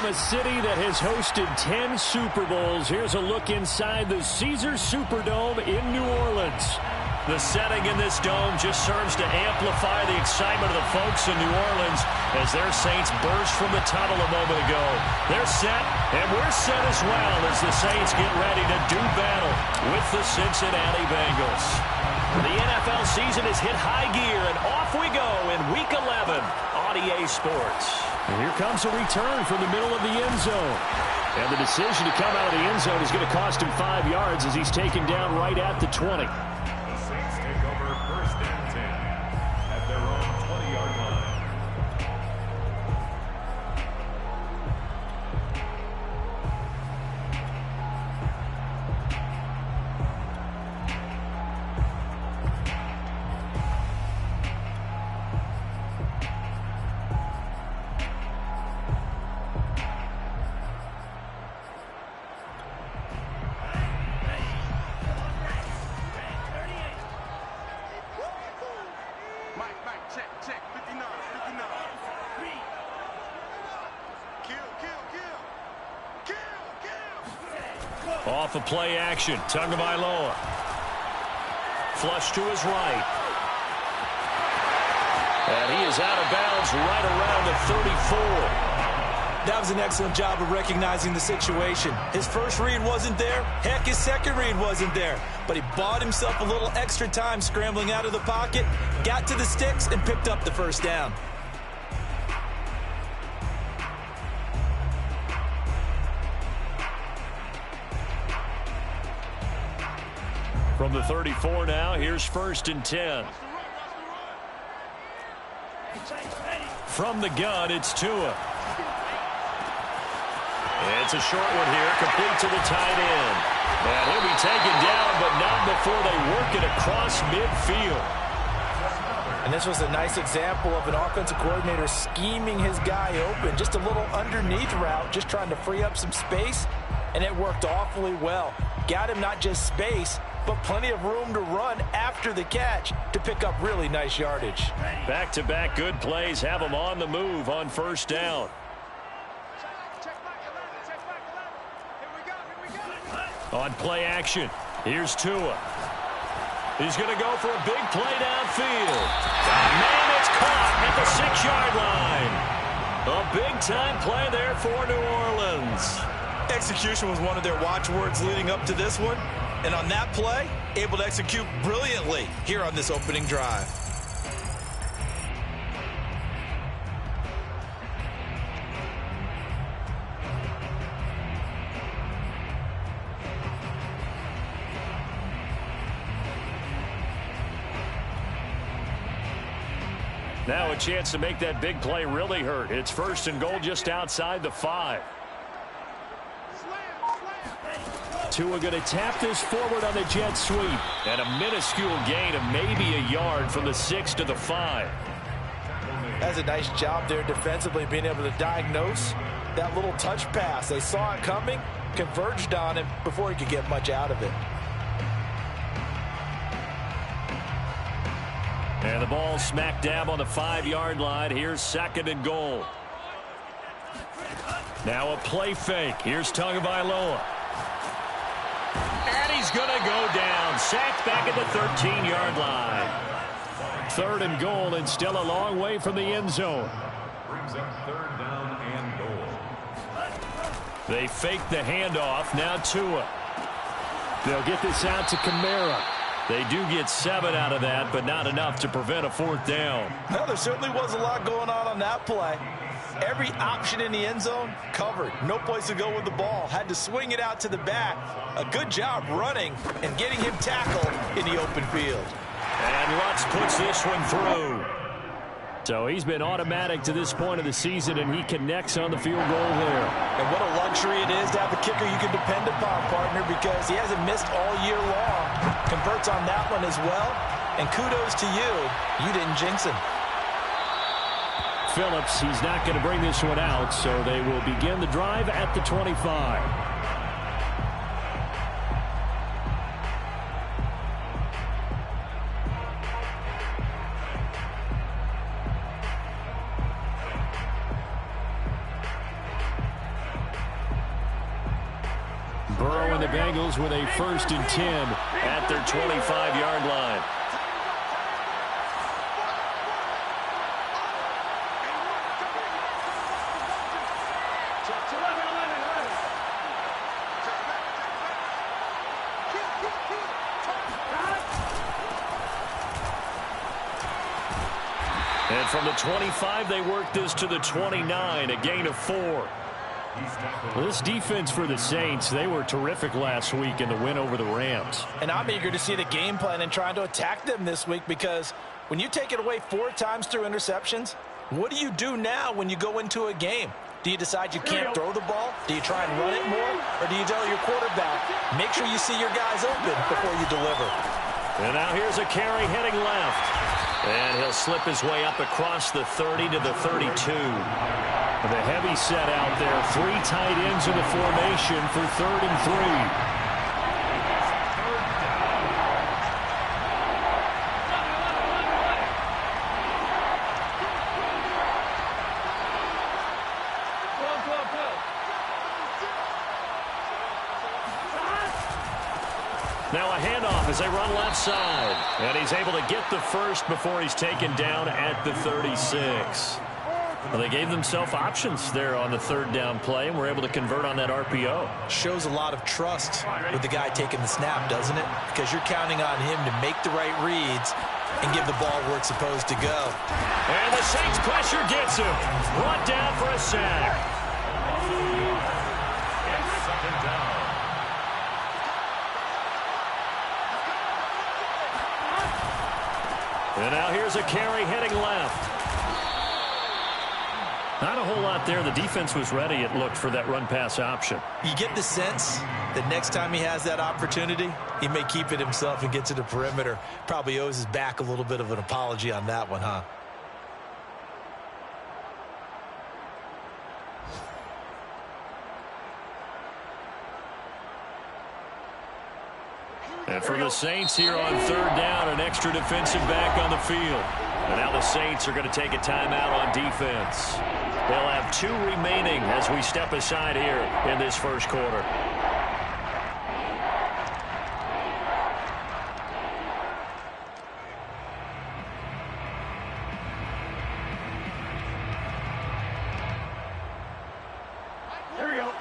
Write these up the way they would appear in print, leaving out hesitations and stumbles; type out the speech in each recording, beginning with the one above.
a city that has hosted 10 Super Bowls, here's a look inside the Caesars Superdome in New Orleans. The setting in this dome just serves to amplify the excitement of the folks in New Orleans as their Saints burst from the tunnel a moment ago. They're set, and we're set as well as the Saints get ready to do battle with the Cincinnati Bengals. The NFL season has hit high gear, and off we go in Week 11 on EA Sports. And here comes a return from the middle of the end zone. And the decision to come out of the end zone is going to cost him 5 yards as he's taken down right at the 20. Off of play action, Tagovailoa. Flush to his right. And he is out of bounds right around the 34. That was an excellent job of recognizing the situation. His first read wasn't there. Heck, his second read wasn't there. But he bought himself a little extra time scrambling out of the pocket, got to the sticks, and picked up the first down. From the 34 now, here's 1st and 10. From the gun, it's Tua. It's a short one here, complete to the tight end. And he'll be taken down, but not before they work it across midfield. And this was a nice example of an offensive coordinator scheming his guy open. Just a little underneath route, just trying to free up some space, and it worked awfully well. Got him not just space, but plenty of room to run after the catch to pick up really nice yardage. Back-to-back good plays have him on the move on 1st down. On play action, here's Tua. He's going to go for a big play downfield. Man, it's caught at the 6-yard line. A big-time play there for New Orleans. Execution was one of their watchwords leading up to this one. And on that play, able to execute brilliantly here on this opening drive. Now a chance to make that big play really hurt. It's 1st and goal just outside the 5. Tua going to tap this forward on the jet sweep. And a minuscule gain of maybe a yard from the 6 to the 5. That's a nice job there defensively, being able to diagnose that little touch pass. They saw it coming, converged on him before he could get much out of it. And the ball smack dab on the 5-yard line. Here's 2nd and goal. Now a play fake. Here's Tagovailoa. And he's going to go down. Sacked back at the 13-yard line. 3rd and goal, and still a long way from the end zone. Brings up 3rd down and goal. They fake the handoff. Now Tua. They'll get this out to Kamara. They do get 7 out of that, but not enough to prevent a 4th down. No, there certainly was a lot going on that play. Every option in the end zone covered. No place to go with the ball. Had to swing it out to the back. A good job running and getting him tackled in the open field. And Lutz puts this one through. So he's been automatic to this point of the season, and he connects on the field goal there. And what a luxury it is to have a kicker you can depend upon, partner, because he hasn't missed all year long. Converts on that one as well. And kudos to you. You didn't jinx him. Phillips, he's not going to bring this one out, so they will begin the drive at the 25. and the Bengals with a 1st and 10 at their 25-yard line. And from the 25, they work this to the 29, a gain of 4. This defense for the Saints, they were terrific last week in the win over the Rams. And I'm eager to see the game plan and trying to attack them this week, because when you take it away 4 times through interceptions, what do you do now when you go into a game? Do you decide you can't throw the ball? Do you try and run it more? Or do you tell your quarterback, make sure you see your guys open before you deliver? And now here's a carry heading left. And he'll slip his way up across the 30 to the 32. The heavy set out there. 3 tight ends in the formation for 3rd and 3. Now a handoff as they run left side. And he's able to get the first before he's taken down at the 36. Well, they gave themselves options there on the 3rd down play and were able to convert on that RPO. Shows a lot of trust with the guy taking the snap, doesn't it? Because you're counting on him to make the right reads and give the ball where it's supposed to go. And the Saints pressure gets him. Brought down for a sack. It's 2nd down. And now here's a carry heading left. Not a whole lot there. The defense was ready, it looked, for that run-pass option. You get the sense that next time he has that opportunity, he may keep it himself and get to the perimeter. Probably owes his back a little bit of an apology on that one, huh? And for the Saints here on 3rd down, an extra defensive back on the field. And now the Saints are going to take a timeout on defense. They'll have 2 remaining as we step aside here in this 1st quarter. Here we go.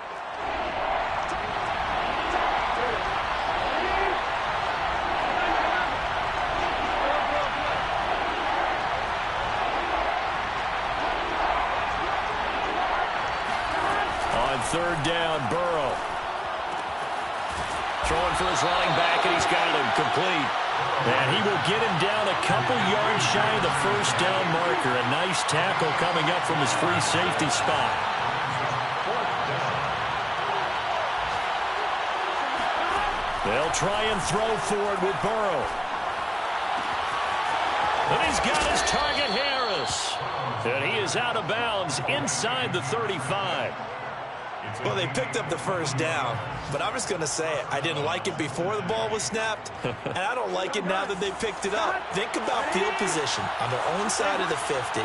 On 3rd down, Burrow. Throwing for his running back, and he's got him complete. And he will get him down a couple yards shy of the 1st down marker. A nice tackle coming up from his free safety spot. They'll try and throw forward with Burrow. And he's got his target, Harris. And he is out of bounds inside the 35. Well, they picked up the 1st down, but I'm just going to say it. I didn't like it before the ball was snapped, and I don't like it now that they picked it up. Think about field position on their own side of the 50.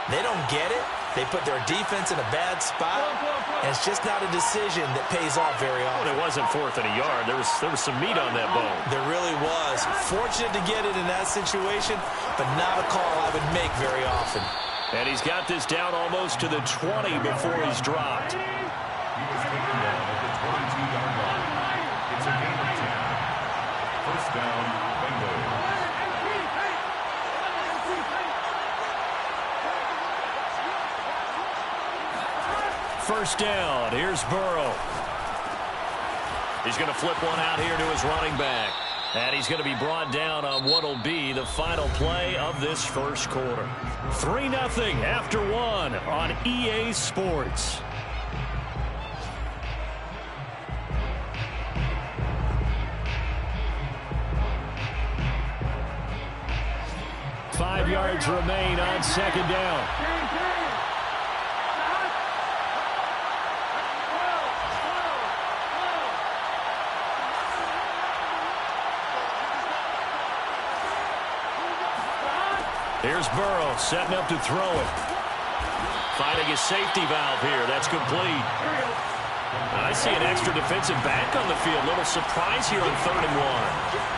They don't get it. They put their defense in a bad spot, and it's just not a decision that pays off very often. Well, it wasn't 4th and a yard. There was some meat on that bone. There really was. Fortunate to get it in that situation, but not a call I would make very often. And he's got this down almost to the 20 before he's dropped. He was taken down at the 22-yard line. It's a gain of 10. 1st down, Bengals. First down. Here's Burrow. He's going to flip one out here to his running back. And he's going to be brought down on what will be the final play of this 1st quarter. 3-0 after 1 on EA Sports. Five yards remain on 2nd down. Here's Burrow setting up to throw it. Finding his safety valve here. That's complete. I see an extra defensive back on the field. Little surprise here on 3rd and 1.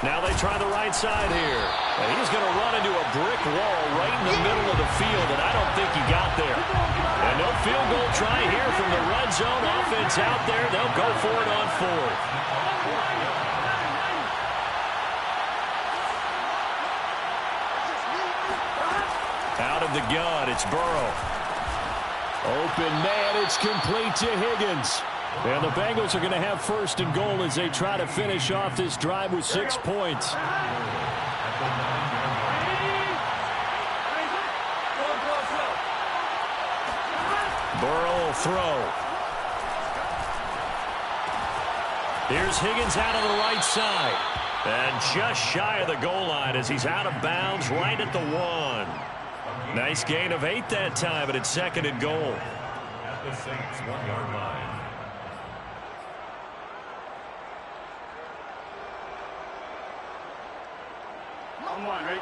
Now they try the right side here. And he's going to run into a brick wall right in the middle of the field, and I don't think he got there. And no field goal try here from the red zone. Offense out there. They'll go for it on 4th. Out of the gun, it's Burrow. Open man, it's complete to Higgins. And the Bengals are going to have 1st and goal as they try to finish off this drive with 6 points. Burrow will throw. Here's Higgins out of the right side. And just shy of the goal line as he's out of bounds right at the 1. Nice gain of 8 that time, but it's 2nd and goal. At the Saints' 1-yard line. On 1, right?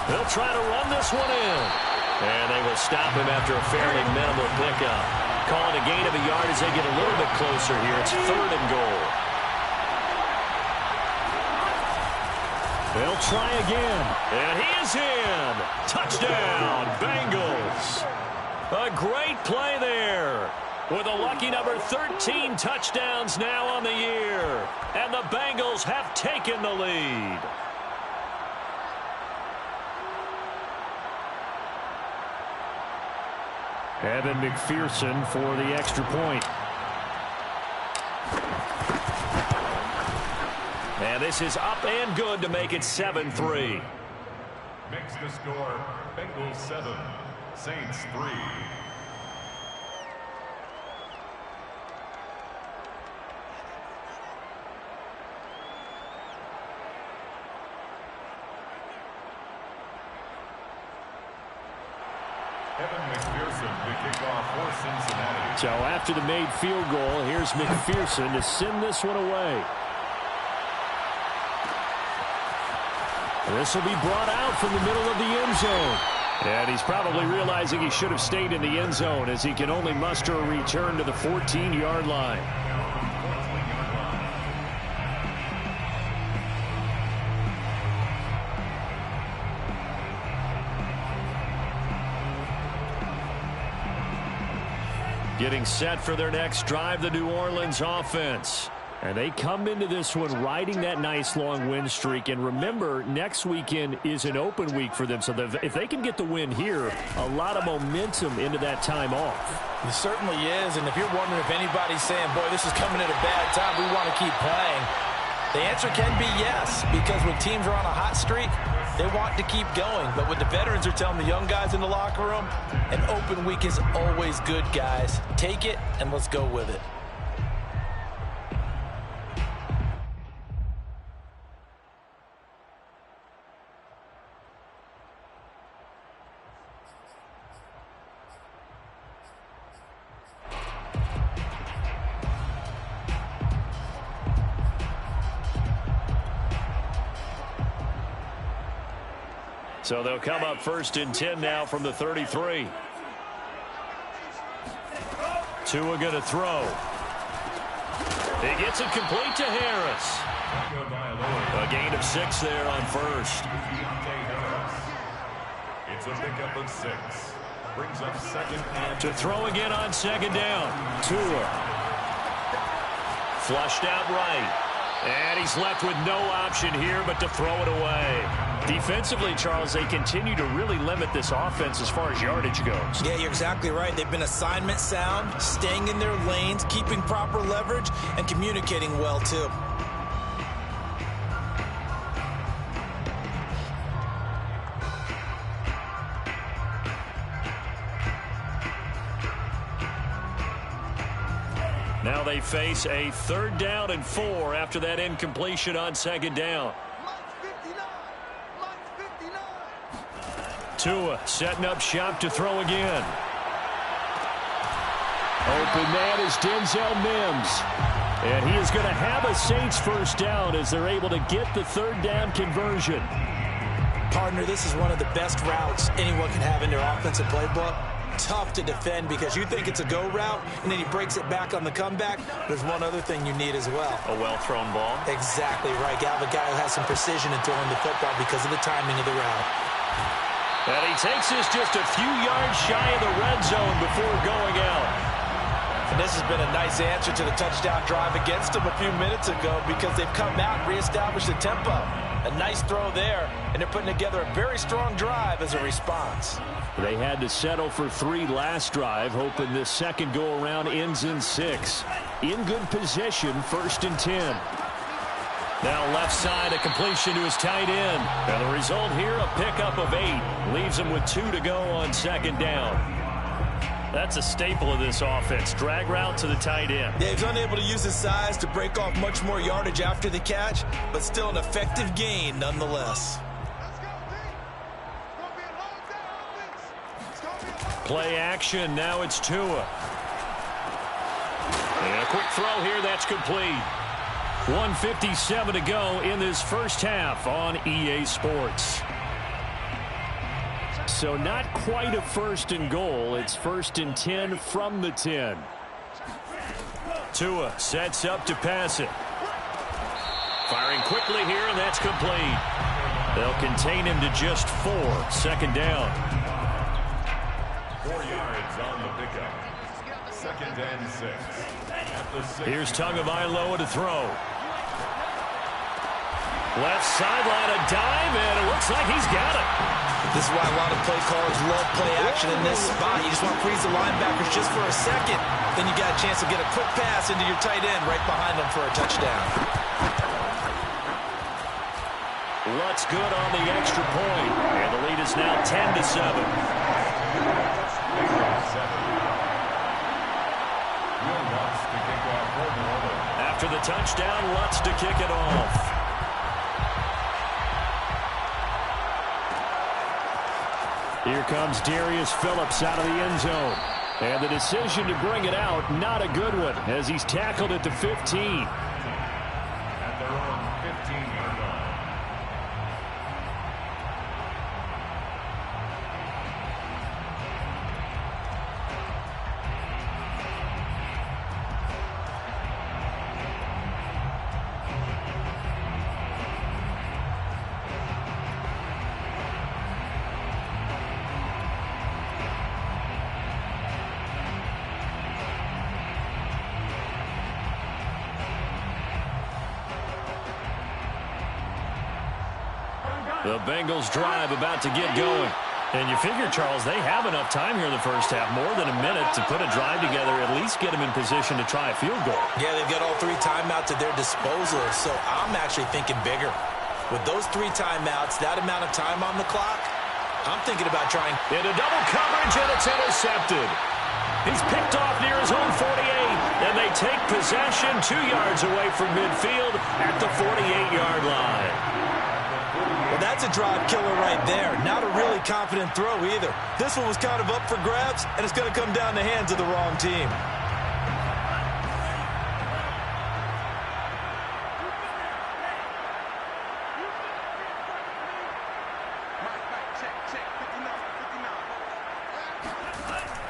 They'll try to run this one in. And they will stop him after a fairly minimal pickup. Calling a gain of a yard as they get a little bit closer here. It's 3rd and goal. They'll try again. And he is in. Touchdown, Bengals. A great play there. With a lucky number 13 touchdowns now on the year. And the Bengals have taken the lead. Evan McPherson for the extra point. And this is up and good to make it 7-3. Makes the score Bengals 7, Saints 3. Evan McPherson to kick off for Cincinnati. So after the made field goal, here's McPherson to send this one away. This will be brought out from the middle of the end zone. And he's probably realizing he should have stayed in the end zone as he can only muster a return to the 14-yard line. Getting set for their next drive, the New Orleans offense. And they come into this one riding that nice long win streak. And remember, next weekend is an open week for them. So if they can get the win here, a lot of momentum into that time off. It certainly is. And if you're wondering if anybody's saying, boy, this is coming at a bad time, we want to keep playing, the answer can be yes. Because when teams are on a hot streak, they want to keep going. But what the veterans are telling the young guys in the locker room, an open week is always good, guys. Take it and let's go with it. So they'll come up 1st and 10 now from the 33. Tua going to throw. He gets it complete to Harris. A gain of 6 there on 1st. It's a pickup of 6. Brings up 2nd and to throw again on 2nd down. Tua. Flushed out right. And he's left with no option here but to throw it away. Defensively, Charles, they continue to really limit this offense as far as yardage goes. Yeah, you're exactly right. They've been assignment sound, staying in their lanes, keeping proper leverage, and communicating well, too. Now they face a 3rd down and 4 after that incompletion on 2nd down. Tua setting up shop to throw again. Open man is Denzel Mims. And he is going to have a Saints first down as they're able to get the third down conversion. Partner, this is one of the best routes anyone can have in their offensive playbook. Tough to defend because you think it's a go route, and then he breaks it back on the comeback. There's one other thing you need as well. A well-thrown ball. Exactly right. You have a guy who has some precision in throwing the football because of the timing of the route. And he takes this just a few yards shy of the red zone before going out. And this has been a nice answer to the touchdown drive against them a few minutes ago because they've come out and reestablished the tempo. A nice throw there, and they're putting together a very strong drive as a response. They had to settle for 3 last drive, hoping this second go-around ends in 6. In good position, 1st and 10. Now left side, a completion to his tight end. And the result here, a pickup of 8. Leaves him with 2 to go on 2nd down. That's a staple of this offense. Drag route to the tight end. Yeah, he's unable to use his size to break off much more yardage after the catch, but still an effective gain nonetheless. Play action. Now it's Tua. And a quick throw here. That's complete. 1:57 to go in this first half on EA Sports. So not quite a 1st and goal. It's 1st and 10 from the 10. Tua sets up to pass it. Firing quickly here, and that's complete. They'll contain him to just 4. 2nd down. 4 yards on the pickup. 2nd and 6. Here's Tagovailoa to throw. Left sideline, a dive, and it looks like he's got it. This is why a lot of play callers love play action in this spot. You just want to freeze the linebackers just for a second. Then you got a chance to get a quick pass into your tight end right behind them for a touchdown. Lutz good on the extra point. And the lead is now 10-7. After the touchdown, Lutz to kick it off. Here comes Darius Phillips out of the end zone. And the decision to bring it out, not a good one, as he's tackled at the 15. At their own 15-yard line. The Bengals drive about to get going. And you figure, Charles, they have enough time here in the first half, more than a minute, to put a drive together, at least get them in position to try a field goal. Yeah, they've got all 3 timeouts at their disposal, so I'm actually thinking bigger. With those 3 timeouts, that amount of time on the clock, I'm thinking about trying. Into double coverage, and it's intercepted. He's picked off near his own 48, and they take possession 2 yards away from midfield at the 48-yard line. Well, that's a drive killer right there. Not a really confident throw either. This one was kind of up for grabs, and it's going to come down the hands of the wrong team.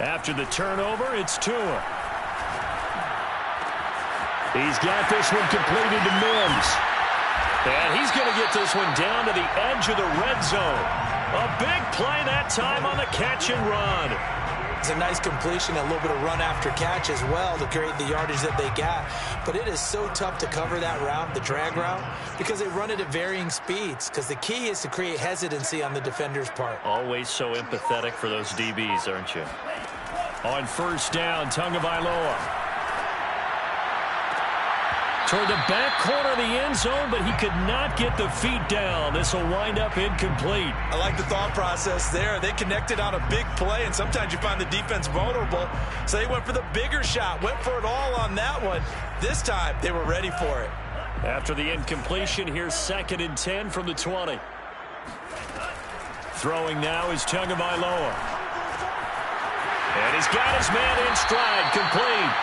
After the turnover, it's Tua. He's got this one completed to Mims. And he's going to get this one down to the edge of the red zone. A big play that time on the catch and run. It's a nice completion, a little bit of run after catch as well to create the yardage that they got. But it is so tough to cover that route, the drag route, because they run it at varying speeds. Because the key is to create hesitancy on the defender's part. Always so empathetic for those DBs, aren't you? On first down, Tagovailoa. Toward the back corner of the end zone, but he could not get the feet down. This will wind up incomplete. I like the thought process there. They connected on a big play, and sometimes you find the defense vulnerable. So they went for the bigger shot, went for it all on that one. This time, they were ready for it. After the incompletion, here's 2nd and 10 from the 20. Throwing now is Tagovailoa. And he's got his man in stride, complete.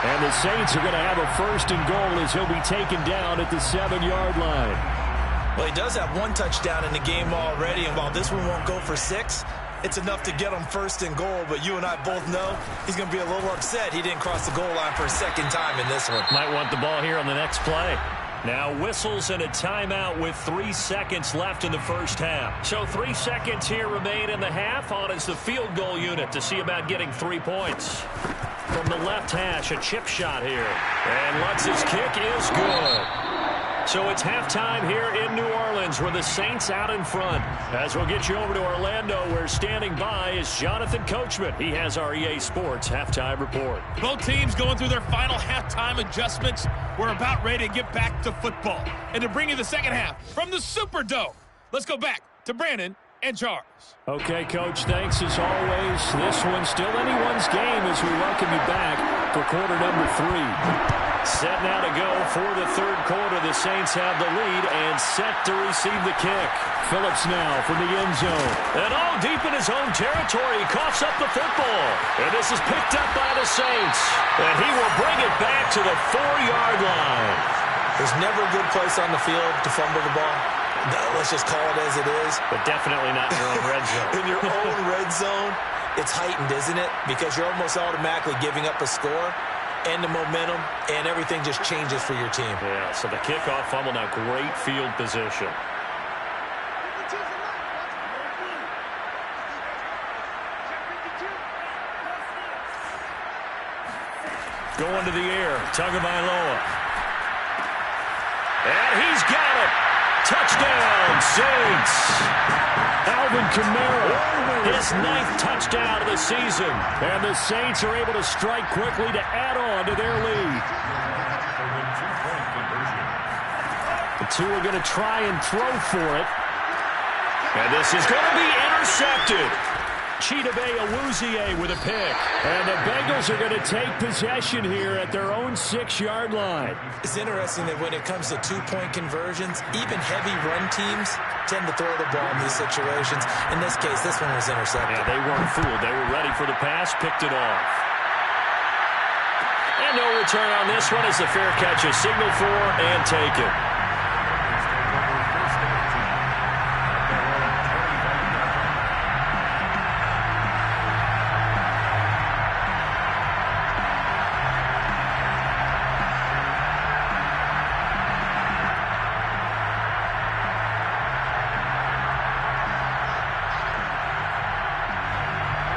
And the Saints are going to have a 1st and goal as he'll be taken down at the 7-yard line. Well, he does have 1 touchdown in the game already, and while this one won't go for 6, it's enough to get him 1st and goal. But you and I both know he's going to be a little upset he didn't cross the goal line for a 2nd time in this one. Might want the ball here on the next play. Now whistles and a timeout with 3 seconds left in the first half. So 3 seconds here remain in the half. On is the field goal unit to see about getting 3 points. From the left hash, a chip shot here. And Lutz's kick is good. So it's halftime here in New Orleans where the Saints out in front. As we'll get you over to Orlando, where standing by is Jonathan Coachman. He has our EA Sports halftime report. Both teams going through their final halftime adjustments. We're about ready to get back to football. And to bring you the second half from the Superdome, let's go back to Brandon and Charles. Okay, Coach, thanks as always. This one's still anyone's game as we welcome you back for quarter number 3. Set now to go for the 3rd quarter. The Saints have the lead and set to receive the kick. Phillips now from the end zone. And all deep in his own territory. He coughs up the football. And this is picked up by the Saints. And he will bring it back to the 4-yard line. There's never a good place on the field to fumble the ball. Let's just call it as it is. But definitely not in your own red zone. In your own red zone, it's heightened, isn't it? Because you're almost automatically giving up a score and the momentum, and everything just changes for your team. Yeah, so the kickoff fumble, now great field position. Going to the air, Tagovailoa. And he's got it. Touchdown, Saints. Alvin Kamara, his 9th touchdown of the season. And the Saints are able to strike quickly to add on to their lead. The 2 are going to try and throw for it. And this is going to be intercepted. Chidobe Awuzie with a pick. And the Bengals are going to take possession here at their own 6-yard line. It's interesting that when it comes to 2-point conversions, even heavy run teams tend to throw the ball in these situations. In this case, this one was intercepted. Yeah, they weren't fooled. They were ready for the pass, picked it off. And no return on this one as the fair catch is signaled for and taken.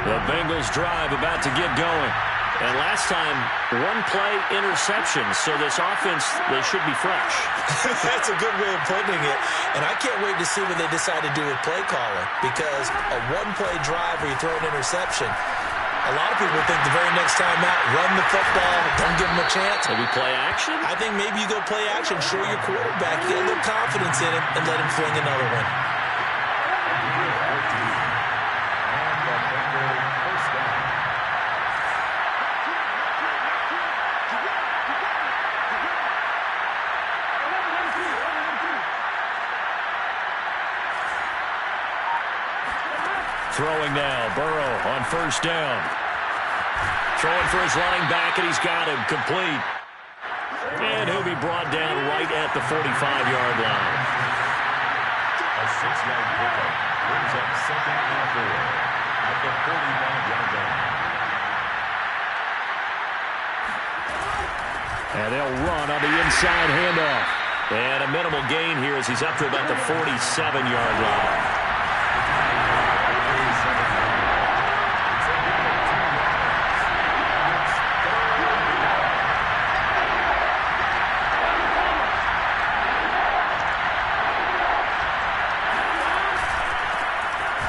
The Bengals drive about to get going. And last time, 1-play interception. So this offense, they should be fresh. That's a good way of putting it. And I can't wait to see what they decide to do with play calling. Because a 1-play drive where you throw an interception, a lot of people think the very next time out, run the football, don't give them a chance. Maybe play action? I think maybe you go play action, show your quarterback, get a little confidence in him, and let him fling another one. Throwing now, Burrow on 1st down. Throwing for his running back, and he's got him complete. And he'll be brought down right at the 45-yard line. A 6-yard pickup brings up 2nd and 4 at the 45-yard line. And they'll run on the inside handoff. And a minimal gain here as he's up to about the 47-yard line.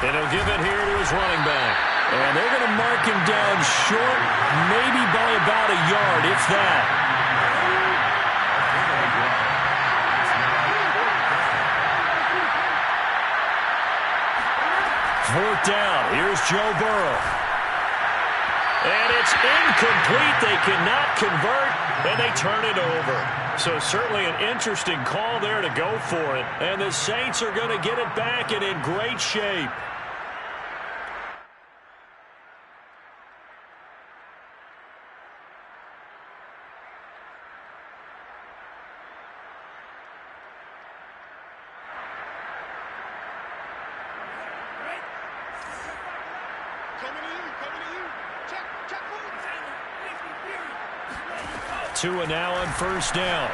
And he'll give it here to his running back. And they're going to mark him down short, maybe by about a yard, if that. Fourth down. Here's Joe Burrow. And it's incomplete. They cannot convert, and they turn it over. So certainly an interesting call there to go for it. And the Saints are going to get it back and in great shape. Tua now on first down.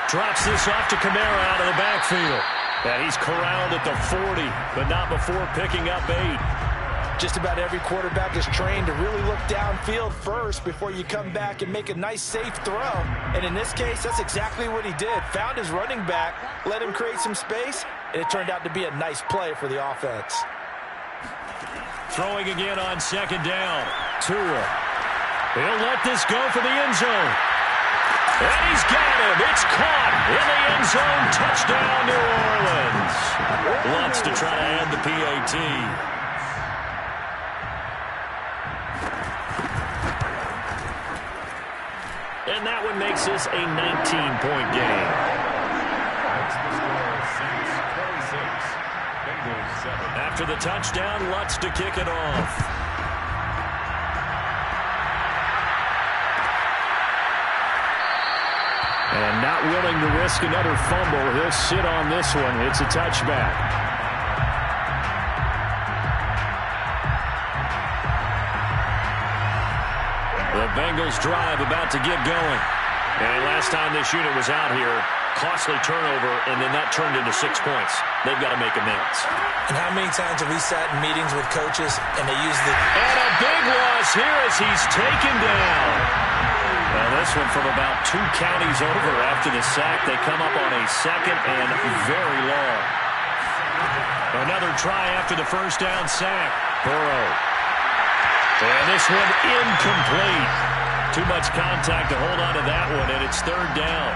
Drops this off to Kamara out of the backfield. And he's corralled at the 40, but not before picking up 8. Just about every quarterback is trained to really look downfield first before you come back and make a nice, safe throw. And in this case, that's exactly what he did. Found his running back, let him create some space, and it turned out to be a nice play for the offense. Throwing again on second down. Tua. He'll let this go for the end zone. And he's got him. It's caught in the end zone. Touchdown, New Orleans. Wants to try to add the PAT. And that one makes this a 19-point game. That's the score, Saints 26, Bengals 7. After the touchdown, Lutz to kick it off. And not willing to risk another fumble, he'll sit on this one. It's a touchback. The Bengals drive about to get going. And last time this unit was out here, costly turnover, and then that turned into 6 points. They've got to make amends. And how many times have we sat in meetings with coaches and they use the... And a big loss here as he's taken down. Well, this one from about 2 counties over after the sack. They come up on a second and very long. Another try after the first down sack. Burrow. And this one incomplete. Too much contact to hold on to that one, and it's third down.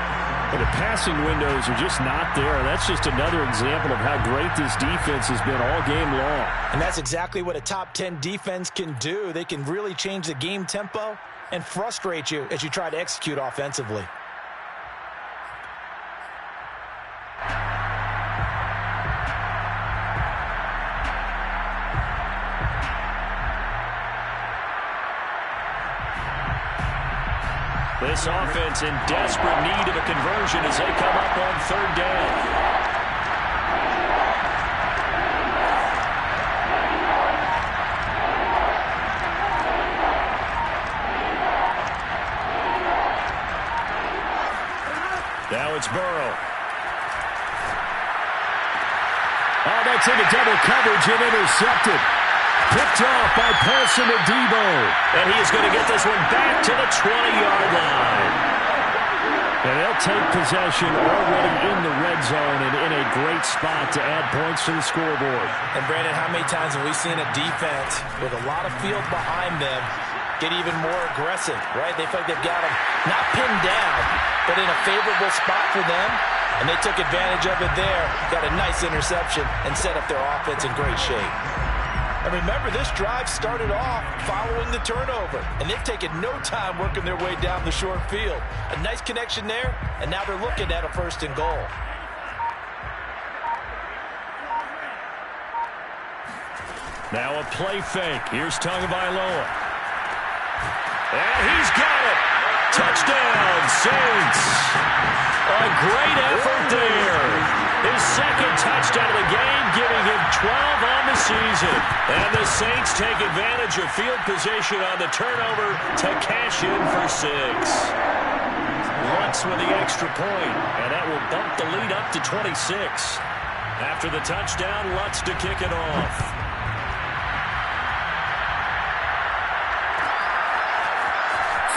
Well, the passing windows are just not there. That's just another example of how great this defense has been all game long. And that's exactly what a top 10 defense can do. They can really change the game tempo and frustrate you as you try to execute offensively. This offense in desperate need of a conversion as they come up on third down. Now it's Burrow. Oh, that's into double coverage and intercepted. Picked off by Paulson Adebo. And he is going to get this one back to the 20-yard line. And they'll take possession already in the red zone and in a great spot to add points to the scoreboard. And, Brandon, how many times have we seen a defense with a lot of field behind them get even more aggressive, right? They feel like they've got them not pinned down, but in a favorable spot for them, and they took advantage of it there, got a nice interception, and set up their offense in great shape. And remember, this drive started off following the turnover, and they've taken no time working their way down the short field. A nice connection there, and now they're looking at a 1st and goal. Now a play fake. Here's Tagovailoa. And he's got it. Touchdown, Saints. A great effort there. His second touchdown of the game, giving him 12 on the season. And the Saints take advantage of field position on the turnover to cash in for 6. Lutz with the extra point, and that will bump the lead up to 26. After the touchdown, Lutz to kick it off.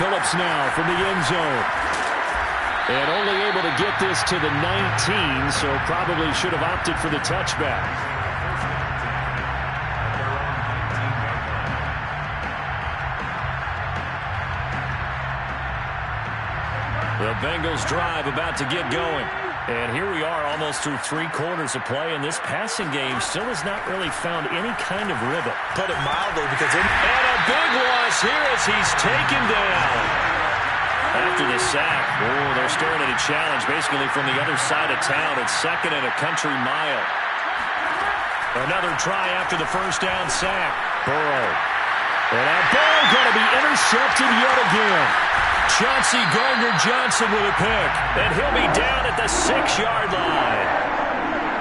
Phillips now from the end zone. And only able to get this to the 19, so probably should have opted for the touchback. The Bengals drive about to get going. And here we are almost through 3 quarters of play, and this passing game still has not really found any kind of rhythm. Put it mildly, because And a big loss here as he's taken down. After the sack, they're staring at a challenge basically from the other side of town. It's 2nd and a country mile. Another try after the first down sack. Burrow. And that ball going to be intercepted yet again. Chauncey Gardner-Johnson with a pick. And he'll be down at the 6-yard line.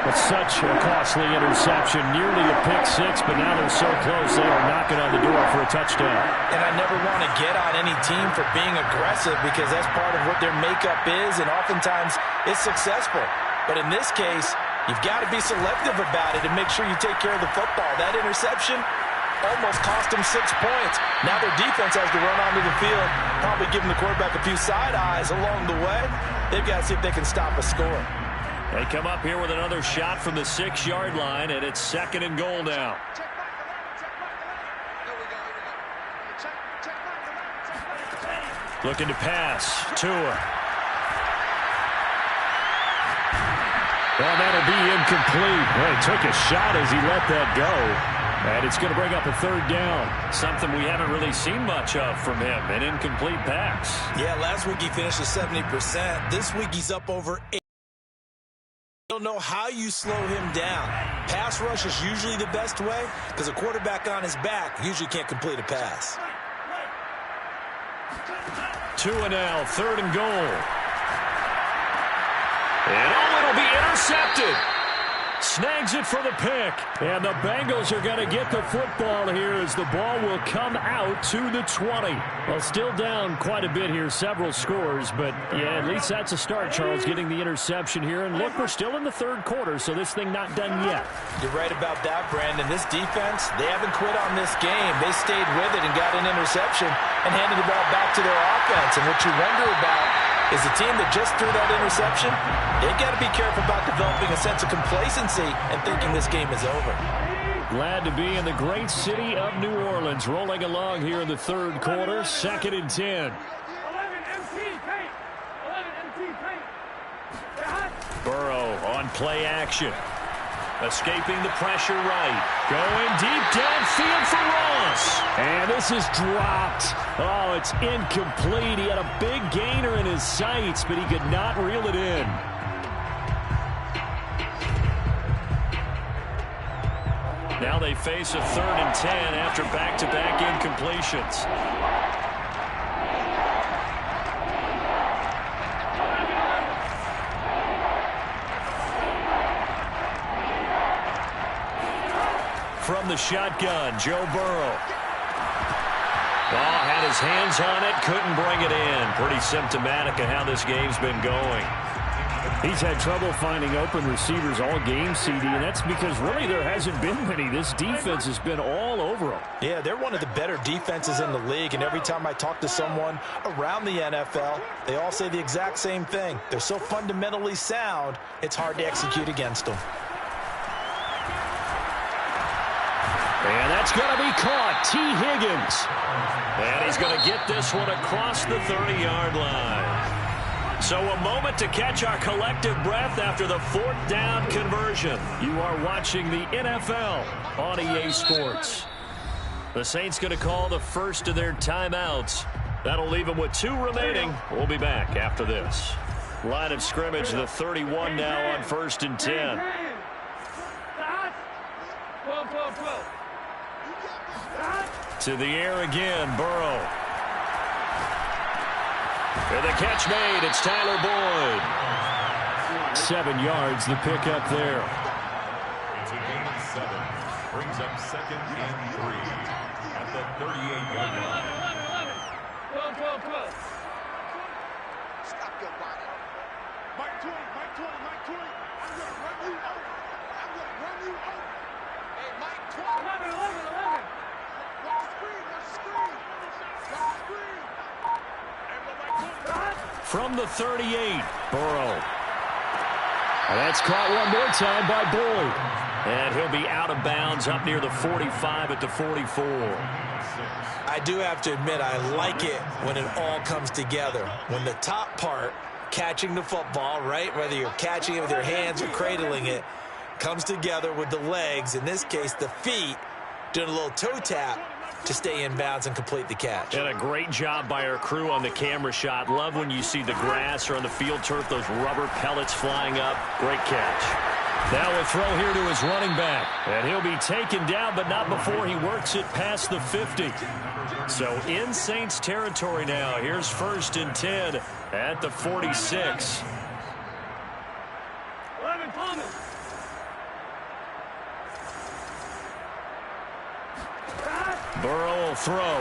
But such a costly interception, nearly a pick six, but now they're so close they are knocking on the door for a touchdown. And I never want to get on any team for being aggressive because that's part of what their makeup is, and oftentimes it's successful. But in this case, you've got to be selective about it and make sure you take care of the football. That interception almost cost them 6 points. Now their defense has to run onto the field, probably giving the quarterback a few side eyes along the way. They've got to see if they can stop a score. They come up here with another shot from the 6-yard line, and it's 2nd and goal now. Looking to pass. Tua. Well, that'll be incomplete. Well, he took a shot as he let that go. And it's going to bring up a 3rd down. Something we haven't really seen much of from him. An incomplete pass. Yeah, last week he finished at 70%. This week he's up over 80%. Don't know how you slow him down. Pass rush is usually the best way because a quarterback on his back usually can't complete a pass. Tua now, 3rd and goal. And it'll be intercepted. Snags it for the pick. And the Bengals are going to get the football here as the ball will come out to the 20. Well, still down quite a bit here, several scores. But, yeah, at least that's a start, Charles, getting the interception here. And, look, we're still in the 3rd quarter, so this thing not done yet. You're right about that, Brandon. This defense, they haven't quit on this game. They stayed with it and got an interception and handed the ball back to their offense. And what you wonder about is the team that just threw that interception, they've got to be careful about developing a sense of complacency and thinking this game is over. Glad to be in the great city of New Orleans, rolling along here in the 3rd quarter, 2nd and 10. Burrow on play action. Escaping the pressure right. Going deep downfield for Ross. And this is dropped. Oh, it's incomplete. He had a big gainer in his sights, but he could not reel it in. Now they face a 3rd and 10 after back-to-back incompletions. From the shotgun, Joe Burrow. Oh, had his hands on it, couldn't bring it in. Pretty symptomatic of how this game's been going. He's had trouble finding open receivers all game, CD, and that's because really there hasn't been many. This defense has been all over them. Yeah, they're one of the better defenses in the league, and every time I talk to someone around the NFL, they all say the exact same thing. They're so fundamentally sound, it's hard to execute against them. And that's going to be caught. T. Higgins. And he's going to get this one across the 30-yard line. So a moment to catch our collective breath after the 4th down conversion. You are watching the NFL on EA Sports. The Saints going to call the first of their timeouts. That'll leave them with 2 remaining. We'll be back after this. Line of scrimmage, the 31 now on 1st and 10. To the air again, Burrow. And the catch made, it's Tyler Boyd. 7 yards, the pickup there. It's a gain of 7. Brings up 2nd and 3 at the 38-yard line. Stop your body. Mike 20, Mike 20, Mike 20. I'm going to run you over. I'm going to run you over. Hey, Mike 20. 11. Watch the screen, watch the screen. Watch the screen. From the 38, Burrow. And that's caught one more time by Boyd. And he'll be out of bounds up near the 45 at the 44. I do have to admit, I like it when it all comes together. When the top part, catching the football, right, whether you're catching it with your hands or cradling it, comes together with the legs, in this case the feet, doing a little toe tap to stay in bounds and complete the catch. And a great job by our crew on the camera shot. Love when you see the grass or on the field turf, those rubber pellets flying up. Great catch. Now a throw here to his running back. And he'll be taken down, but not before he works it past the 50. So in Saints territory now. Here's 1st and 10 at the 46. He'll throw.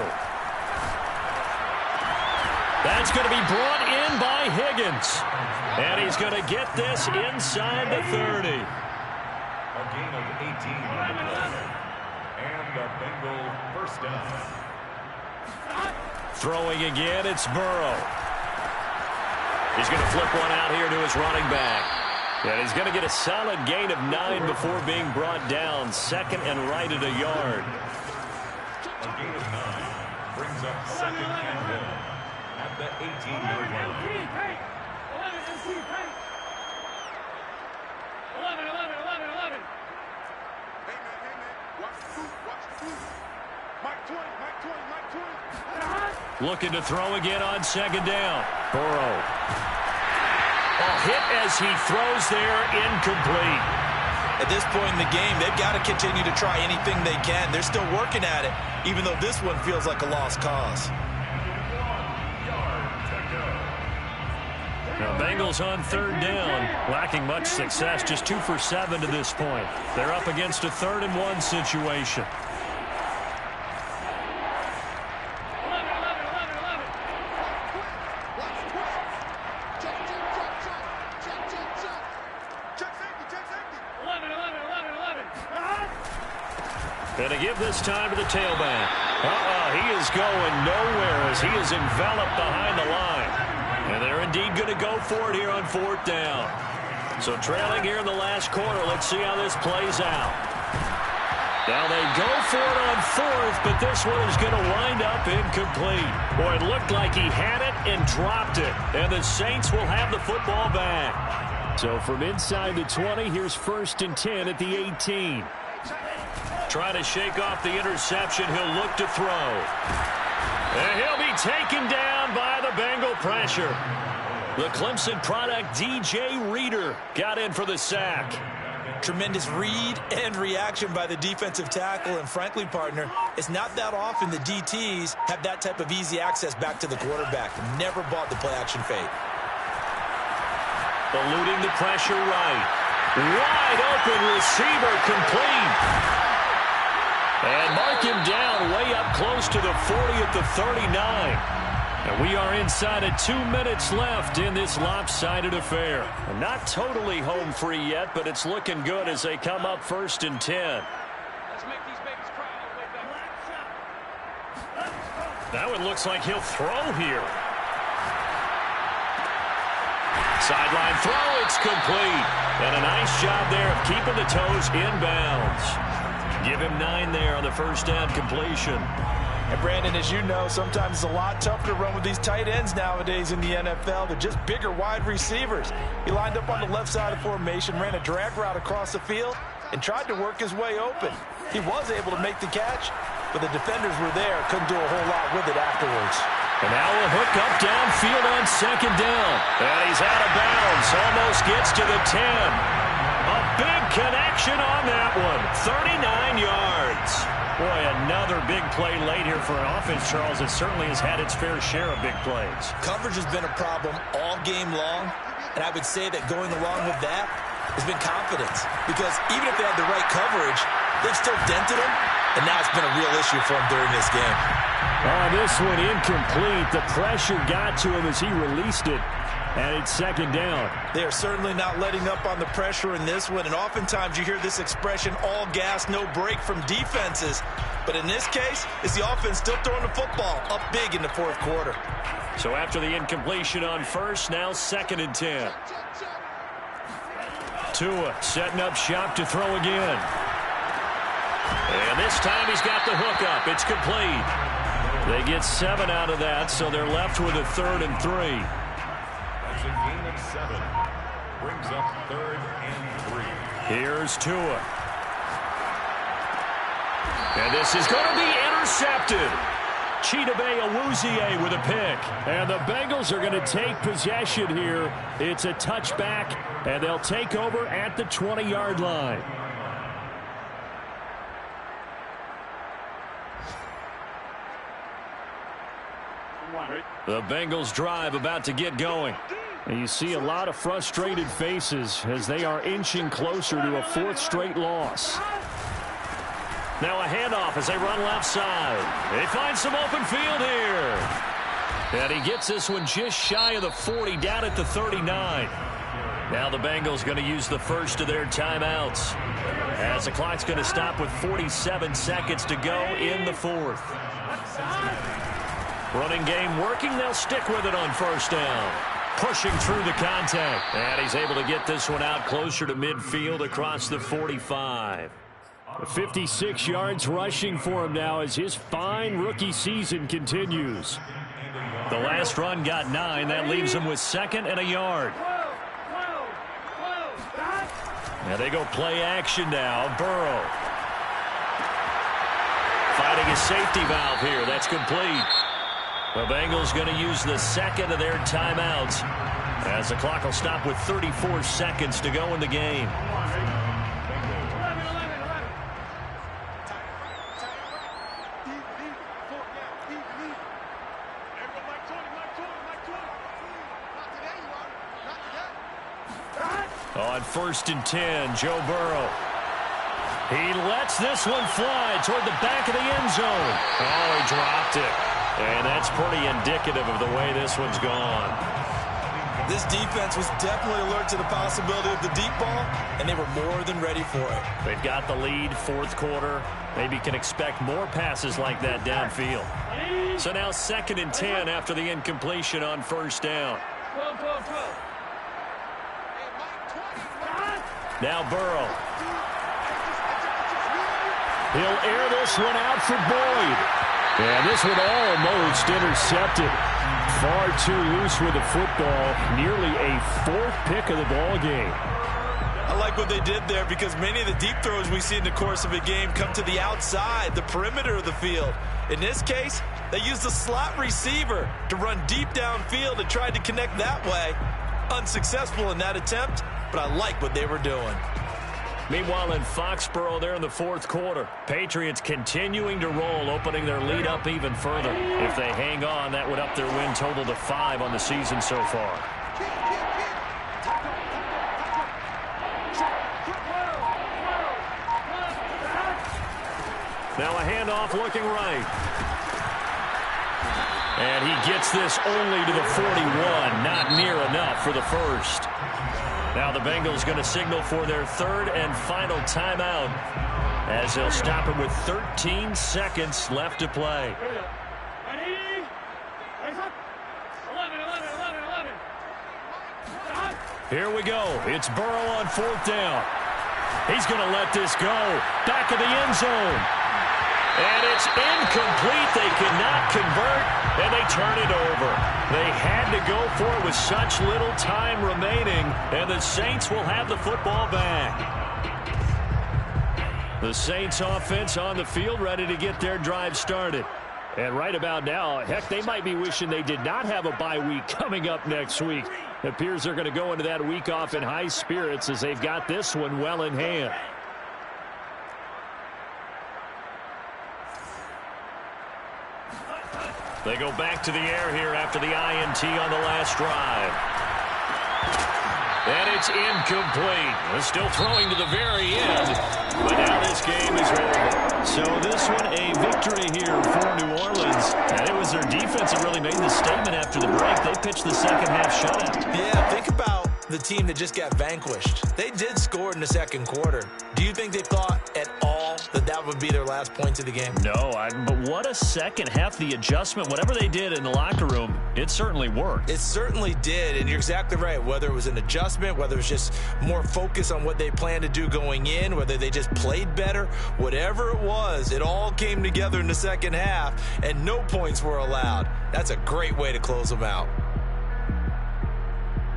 That's going to be brought in by Higgins. And he's going to get this inside the 30. A gain of 18 on the play. And a Bengal first down. Throwing again, it's Burrow. He's going to flip one out here to his running back. And he's going to get a solid gain of 9 before being brought down. Second and right at a yard. A gain of 9 brings up second and 1 at the 18-yard line. 11. Hey, man. Watch the food. Mike 20. Looking to throw again on second down. Burrow. A hit as he throws there, incomplete. At this point in the game, they've got to continue to try anything they can. They're still working at it, even though this one feels like a lost cause. Now, Bengals on third down, lacking much success, just 2 for 7 to this point. They're up against a 3rd and 1 situation. And to give this time to the tailback. He is going nowhere as he is enveloped behind the line. And they're indeed going to go for it here on 4th down. So trailing here in the last quarter. Let's see how this plays out. Now they go for it on 4th, but this one is going to wind up incomplete. Boy, it looked like he had it and dropped it. And the Saints will have the football back. So from inside the 20, here's 1st and 10 at the 18. Trying to shake off the interception. He'll look to throw. And he'll be taken down by the Bengal pressure. The Clemson product, DJ Reader, got in for the sack. Tremendous read and reaction by the defensive tackle. And frankly, partner, it's not that often the DTs have that type of easy access back to the quarterback. Never bought the play-action fake. Eluding the pressure right. Wide open receiver complete. And mark him down way up close to the 40 at the 39. And we are inside of 2 minutes left in this lopsided affair. And not totally home free yet, but it's looking good as they come up 1st and 10. Let's make these babies cry all the way back. Now it looks like he'll throw here. Sideline throw, it's complete. And a nice job there of keeping the toes inbounds. Give him 9 there on the first down completion. And Brandon, as you know, sometimes it's a lot tougher to run with these tight ends nowadays in the NFL. They're just bigger wide receivers. He lined up on the left side of formation, ran a drag route across the field, and tried to work his way open. He was able to make the catch, but the defenders were there. Couldn't do a whole lot with it afterwards. And now a hook up downfield on second down. And he's out of bounds. Almost gets to the 10. A big connection on that one. 39 yards. Boy, another big play late here for an offense, Charles, that certainly has had its fair share of big plays. Coverage has been a problem all game long, and I would say that going along with that has been confidence. Because even if they had the right coverage, they've still dented him, and now it's been a real issue for him during this game. Oh, this one incomplete. The pressure got to him as he released it. And it's second down. They are certainly not letting up on the pressure in this one. And oftentimes you hear this expression, all gas, no break from defenses. But in this case, it's the offense still throwing the football up big in the 4th quarter. So after the incompletion on first, now 2nd and 10. Tua setting up shop to throw again. And this time he's got the hook up. It's complete. They get 7 out of that, so they're left with a 3rd and 3. That's a gain of 7. Brings up 3rd and 3. Here's Tua. And this is going to be intercepted. Chidobe Awuzie with a pick. And the Bengals are going to take possession here. It's a touchback, and they'll take over at the 20-yard line. The Bengals drive about to get going. And you see a lot of frustrated faces as they are inching closer to a 4th straight loss. Now a handoff as they run left side. They find some open field here. And he gets this one just shy of the 40, down at the 39. Now the Bengals going to use the first of their timeouts, as the clock's going to stop with 47 seconds to go in the fourth. Running game working. They'll stick with it on first down. Pushing through the contact. And he's able to get this one out closer to midfield across the 45. 56 yards rushing for him now as his fine rookie season continues. The last run got 9. That leaves him with 2nd and a yard. Now they go play action now. Burrow fighting a safety valve here. That's complete. The Bengals going to use the second of their timeouts, as the clock will stop with 34 seconds to go in the game. On 1st and 10, Joe Burrow. He lets this one fly toward the back of the end zone. Oh, he dropped it. And that's pretty indicative of the way this one's gone. This defense was definitely alert to the possibility of the deep ball, and they were more than ready for it. They've got the lead, fourth quarter. Maybe can expect more passes like that downfield. So now 2nd and 10 after the incompletion on first down. Now Burrow. He'll air this one out for Boyd. And this one almost intercepted. Far too loose with the football. Nearly a 4th pick of the ball game. I like what they did there, because many of the deep throws we see in the course of a game come to the outside, the perimeter of the field. In this case, they used the slot receiver to run deep downfield and tried to connect that way. Unsuccessful in that attempt, but I like what they were doing. Meanwhile, in Foxborough there in the fourth quarter, Patriots continuing to roll, opening their lead up even further. If they hang on, that would up their win total to 5 on the season so far. Now a handoff looking right. And he gets this only to the 41, not near enough for the first. Now the Bengals going to signal for their 3rd and final timeout, as they'll stop it with 13 seconds left to play. Here we go. It's Burrow on 4th down. He's going to let this go. Back of the end zone. And it's incomplete. They cannot convert, and they turn it over. They had to go for it with such little time remaining, and the Saints will have the football back. The Saints offense on the field, ready to get their drive started. And right about now, heck, they might be wishing they did not have a bye week coming up next week. It appears they're going to go into that week off in high spirits, as they've got this one well in hand. They go back to the air here after the INT on the last drive. And it's incomplete. They're still throwing to the very end, but now this game is over. So this one a victory here for New Orleans. And it was their defense that really made the statement after the break. They pitched the second half shutout. Yeah, think about the team that just got vanquished. They did score in the second quarter. Do you think they thought at all that that would be their last points of the game? No, but what a second half. The adjustment, whatever they did in the locker room, it certainly worked. It certainly did, and you're exactly right. Whether it was an adjustment, whether it was just more focus on what they planned to do going in, whether they just played better, whatever it was, it all came together in the second half, and no points were allowed. That's a great way to close them out.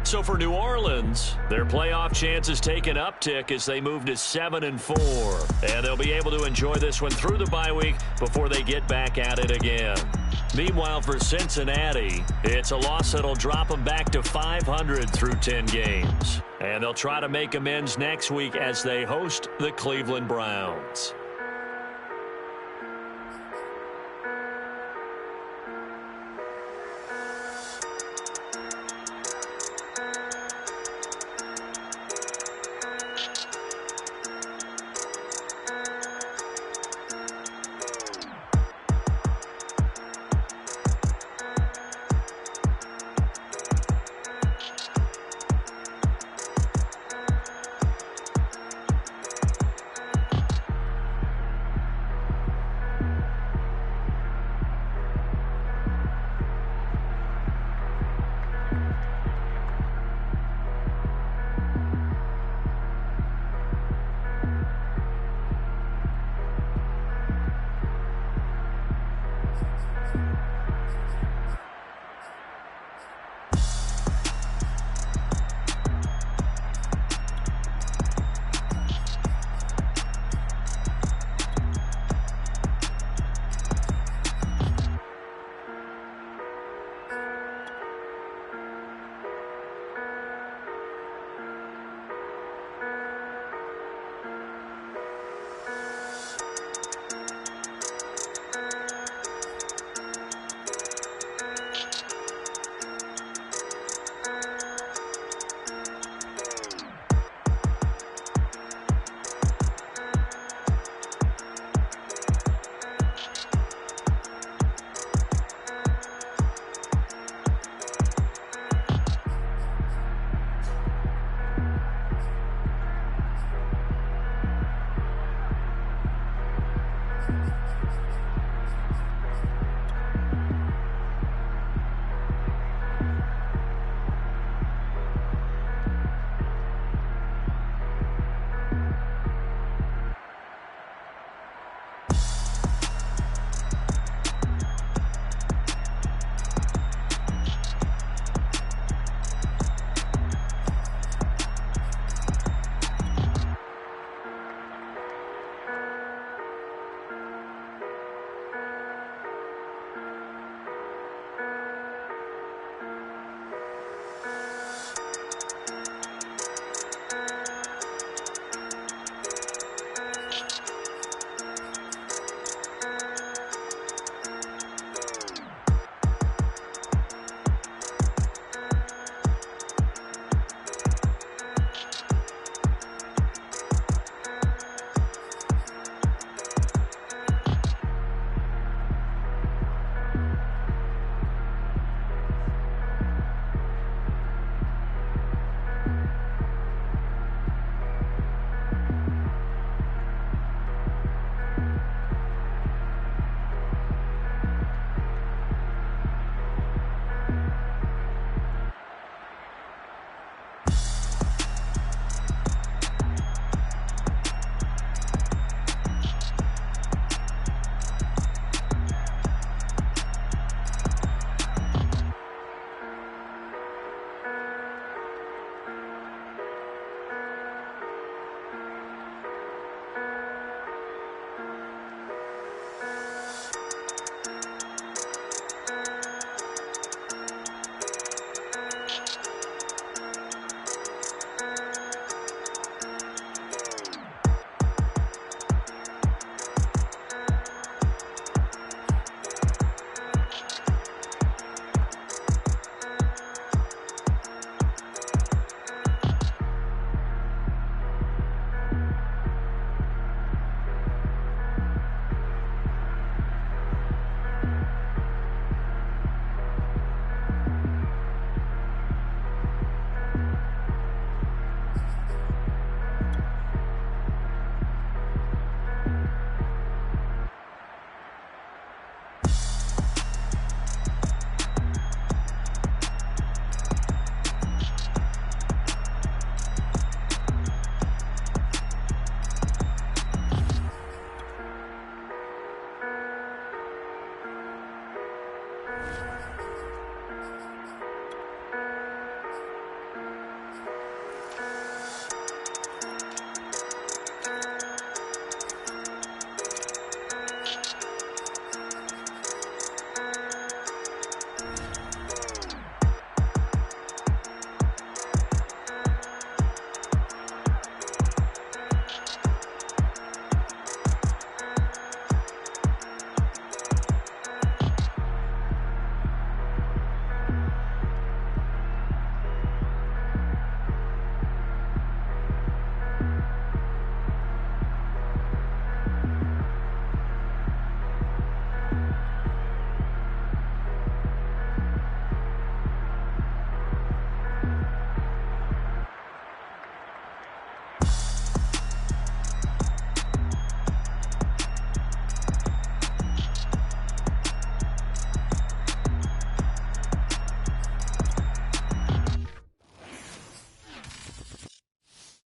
So for New Orleans, their playoff chances take an uptick as they move to 7-4. And they'll be able to enjoy this one through the bye week before they get back at it again. Meanwhile, for Cincinnati, it's a loss that'll drop them back to 500 through 10 games. And they'll try to make amends next week as they host the Cleveland Browns.